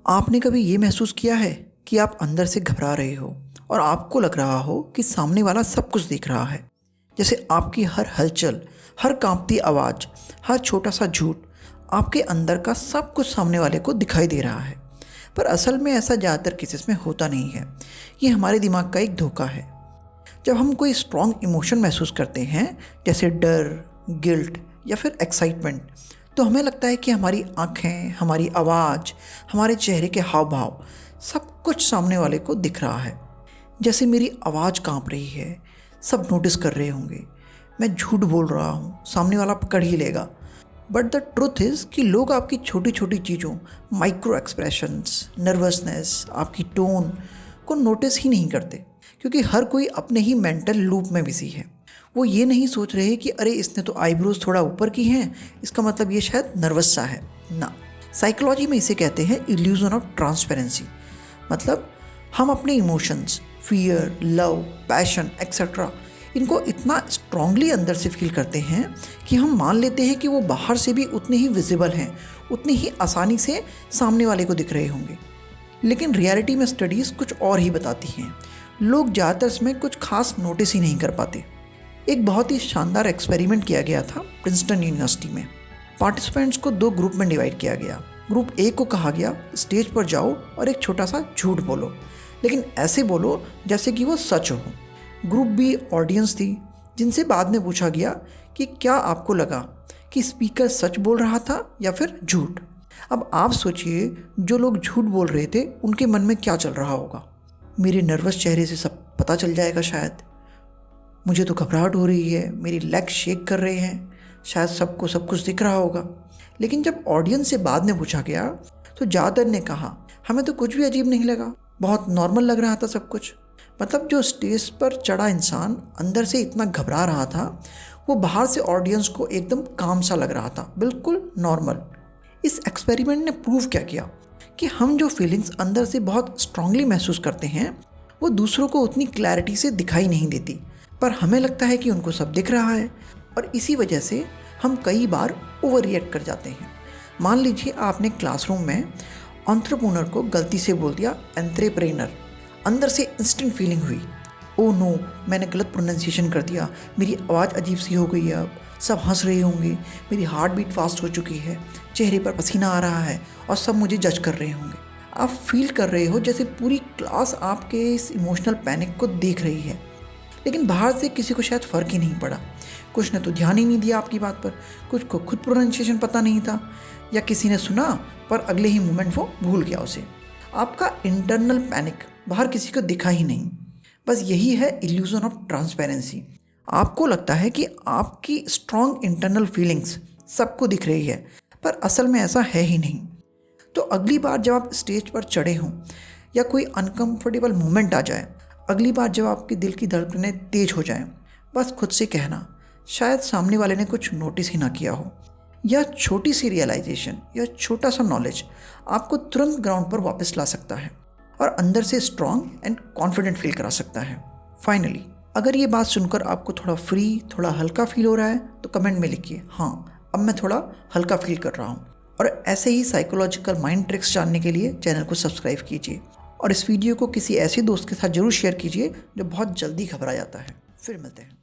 आपने कभी ये महसूस किया है कि आप अंदर से घबरा रहे हो और आपको लग रहा हो कि सामने वाला सब कुछ देख रहा है। जैसे आपकी हर हलचल, हर कांपती आवाज़, हर छोटा सा झूठ आपके अंदर का सब कुछ सामने वाले को दिखाई दे रहा है। पर असल में ऐसा ज़्यादातर केसेस में होता नहीं है। ये हमारे दिमाग का एक धोखा है। जब हम कोई स्ट्रॉन्ग इमोशन महसूस करते हैं, जैसे डर, गिल्ट या फिर एक्साइटमेंट, तो हमें लगता है कि हमारी आँखें, हमारी आवाज़, हमारे चेहरे के हाव भाव सब कुछ सामने वाले को दिख रहा है। जैसे मेरी आवाज़ काँप रही है, सब नोटिस कर रहे होंगे। मैं झूठ बोल रहा हूँ, सामने वाला पकड़ ही लेगा। बट द ट्रुथ इज़ कि लोग आपकी छोटी छोटी चीज़ों, माइक्रो एक्सप्रेशंस, नर्वसनेस, आपकी टोन को नोटिस ही नहीं करते, क्योंकि हर कोई अपने ही मेंटल लूप में बिजी है। वो ये नहीं सोच रहे कि अरे इसने तो आईब्रोज थोड़ा ऊपर की हैं, इसका मतलब ये शायद नर्वस सा है ना। साइकोलॉजी में इसे कहते हैं इल्यूजन ऑफ ट्रांसपेरेंसी। मतलब हम अपने emotions, fear, love, passion etcetera, इनको इतना स्ट्रांगली अंदर से फील करते हैं कि हम मान लेते हैं कि वो बाहर से भी उतने ही विजिबल हैं, उतनी ही आसानी से सामने वाले को दिख रहे होंगे। लेकिन रियलिटी में स्टडीज़ कुछ और ही बताती हैं। लोग ज़्यादातर इसमें कुछ खास नोटिस ही नहीं कर पाते। एक बहुत ही शानदार एक्सपेरिमेंट किया गया था प्रिंसटन यूनिवर्सिटी में। पार्टिसिपेंट्स को 2 ग्रुप में डिवाइड किया गया। ग्रुप ए को कहा गया स्टेज पर जाओ और एक छोटा सा झूठ बोलो, लेकिन ऐसे बोलो जैसे कि वो सच हो। ग्रुप बी ऑडियंस थी, जिनसे बाद में पूछा गया कि क्या आपको लगा कि स्पीकर सच बोल रहा था या फिर झूठ। अब आप सोचिए, जो लोग झूठ बोल रहे थे उनके मन में क्या चल रहा होगा। मेरे नर्वस चेहरे से सब पता चल जाएगा शायद, मुझे तो घबराहट हो रही है, मेरी लेग शेक कर रहे हैं, शायद सबको सब कुछ दिख रहा होगा। लेकिन जब ऑडियंस से बाद में पूछा गया तो ज़्यादातर ने कहा हमें तो कुछ भी अजीब नहीं लगा, बहुत नॉर्मल लग रहा था सब कुछ। मतलब जो स्टेज पर चढ़ा इंसान अंदर से इतना घबरा रहा था, वो बाहर से ऑडियंस को एकदम काम सा लग रहा था, बिल्कुल नॉर्मल। इस एक्सपेरिमेंट ने प्रूव क्या किया कि हम जो फीलिंग्स अंदर से बहुत स्ट्रांगली महसूस करते हैं, वो दूसरों को उतनी क्लैरिटी से दिखाई नहीं देती, पर हमें लगता है कि उनको सब दिख रहा है। और इसी वजह से हम कई बार ओवर रिएक्ट कर जाते हैं। मान लीजिए आपने क्लासरूम में एंटरप्रेन्योर को गलती से बोल दिया एंटरप्रेन्योर। अंदर से इंस्टेंट फीलिंग हुई, ओ नो, मैंने गलत प्रोनाउंसिएशन कर दिया, मेरी आवाज़ अजीब सी हो गई है, अब सब हंस रहे होंगे, मेरी हार्ट बीट फास्ट हो चुकी है, चेहरे पर पसीना आ रहा है और सब मुझे जज कर रहे होंगे। आप फील कर रहे हो जैसे पूरी क्लास आपके इस इमोशनल पैनिक को देख रही है। लेकिन बाहर से किसी को शायद फ़र्क ही नहीं पड़ा। कुछ ने तो ध्यान ही नहीं दिया आपकी बात पर, कुछ को खुद प्रोनाउंसिएशन पता नहीं था, या किसी ने सुना पर अगले ही मोमेंट वो भूल गया उसे। आपका इंटरनल पैनिक बाहर किसी को दिखा ही नहीं। बस यही है इल्यूजन ऑफ ट्रांसपेरेंसी। आपको लगता है कि आपकी स्ट्रॉन्ग इंटरनल फीलिंग्स सबको दिख रही है, पर असल में ऐसा है ही नहीं। तो अगली बार जब आप स्टेज पर चढ़े हों या कोई अनकंफर्टेबल मोमेंट आ जाए, अगली बार जब आपके दिल की धड़कनें तेज हो जाएं, बस खुद से कहना शायद सामने वाले ने कुछ नोटिस ही ना किया हो। यह छोटी सी रियलाइजेशन या छोटा सा नॉलेज आपको तुरंत ग्राउंड पर वापस ला सकता है और अंदर से स्ट्रॉन्ग एंड कॉन्फिडेंट फील करा सकता है। फाइनली, अगर ये बात सुनकर आपको थोड़ा फ्री, थोड़ा हल्का फील हो रहा है तो कमेंट में लिखिए, हाँ अब मैं थोड़ा हल्का फील कर रहा हूँ। और ऐसे ही साइकोलॉजिकल माइंड ट्रिक्स जानने के लिए चैनल को सब्सक्राइब कीजिए और इस वीडियो को किसी ऐसे दोस्त के साथ जरूर शेयर कीजिए जो बहुत जल्दी घबरा जाता है। फिर मिलते हैं।